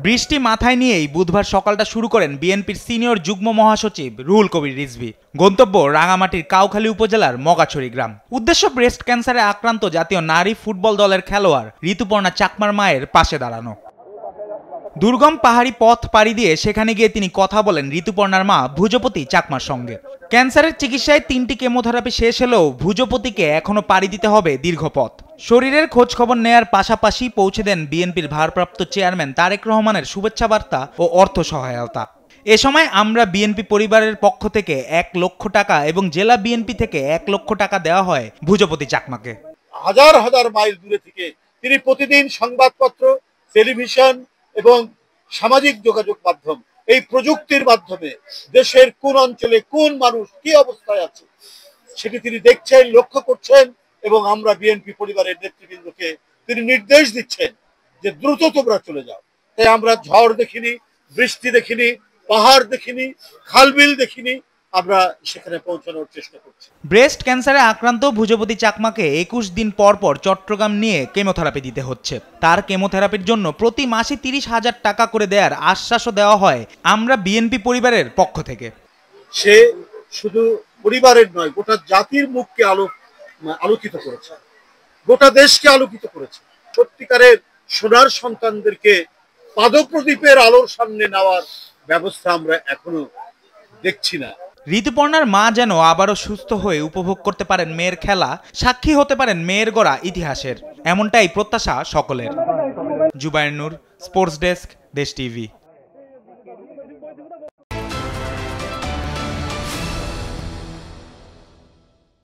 বৃষ্টি মাথায় নিয়েই বুধবার সকালটা শুরু করেন বিএনপির সিনিয়র যুগ্ম মহাসচিব রুহুল কবির রিজভী। গন্তব্য রাঙামাটির কাউখালী উপজেলার মগাছড়ি গ্রাম। উদ্দেশ্য ব্রেস্ট ক্যান্সারে আক্রান্ত জাতীয় নারী ফুটবল দলের খেলোয়াড় ঋতুপর্ণা চাকমার মায়ের পাশে দাঁড়ানো। দুর্গম পাহাড়ি পথ পাড়ি দিয়ে সেখানে গিয়ে তিনি কথা বলেন ঋতুপর্ণার মা ভুজপতি চাকমার সঙ্গে। ক্যান্সারের চিকিৎসায় 3টি কেমোথেরাপি শেষ হলেও ভুজপতিকে এখনো পাড়ি দিতে হবে দীর্ঘ পথ। শরীরের খোঁজ খবর নেয়ার পাশাপাশি পৌঁছে দেন বিএনপির ভারপ্রাপ্ত চেয়ারম্যান তারেক রহমানের শুভেচ্ছা বার্তা ও অর্থ সহায়তা। এ সময় আমরা বিএনপি পরিবারের পক্ষ থেকে 1 লক্ষ টাকা এবং জেলা বিএনপি থেকে 1 লক্ষ টাকা দেওয়া হয় ভুজপতি চাকমাকে। হাজার হাজার মাইল দূরে থেকে তিনি প্রতিদিন সংবাদপত্র, টেলিভিশন এবং সামাজিক যোগাযোগ মাধ্যম, এই প্রযুক্তির মাধ্যমে দেশের কোন অঞ্চলে কোন মানুষ কি অবস্থায় আছে সেটি তিনি দেখছেন, লক্ষ্য করছেন এবং আমরা বিএনপি পরিবারের নেতৃবৃন্দকে তিনি নির্দেশ দিচ্ছেন যে দ্রুত তোমরা চলে যাও। তাই আমরা ঝড় দেখিনি, বৃষ্টি দেখিনি, পাহাড় দেখিনি, খালবিল দেখিনি, আমরা সেখানে পৌঁছানোর চেষ্টা করছি। ব্রেস্ট ক্যান্সারে আক্রান্ত ভুজপতি চাকমাকে 21 দিন পর পর চট্টগ্রাম নিয়ে কেমোথেরাপি দিতে হচ্ছে। তার কেমোথেরাপির জন্য প্রতি মাসে 30,000 টাকা করে দেওয়ার আশ্বাসও দেওয়া হয় আমরা বিএনপি পরিবারের পক্ষ থেকে। সে শুধু পরিবারের নয়, গোটা জাতির মুখকে আলোকিত করেছে, গোটা দেশকে আলোকিত করেছে। সত্যিকারের সোনার সন্তানদেরকে পাদপ্রদীপের আলোর সামনে নেওয়ার ব্যবস্থা আমরা এখনো দেখছি না। ঋতুপর্ণার মা যেন আবারও সুস্থ হয়ে উপভোগ করতে পারেন মেয়ের খেলা, সাক্ষী হতে পারেন মেয়ের গড়া ইতিহাসের, এমনটাই প্রত্যাশা সকলের। জুবায়ের নূর, স্পোর্টস ডেস্ক, দেশ টিভি।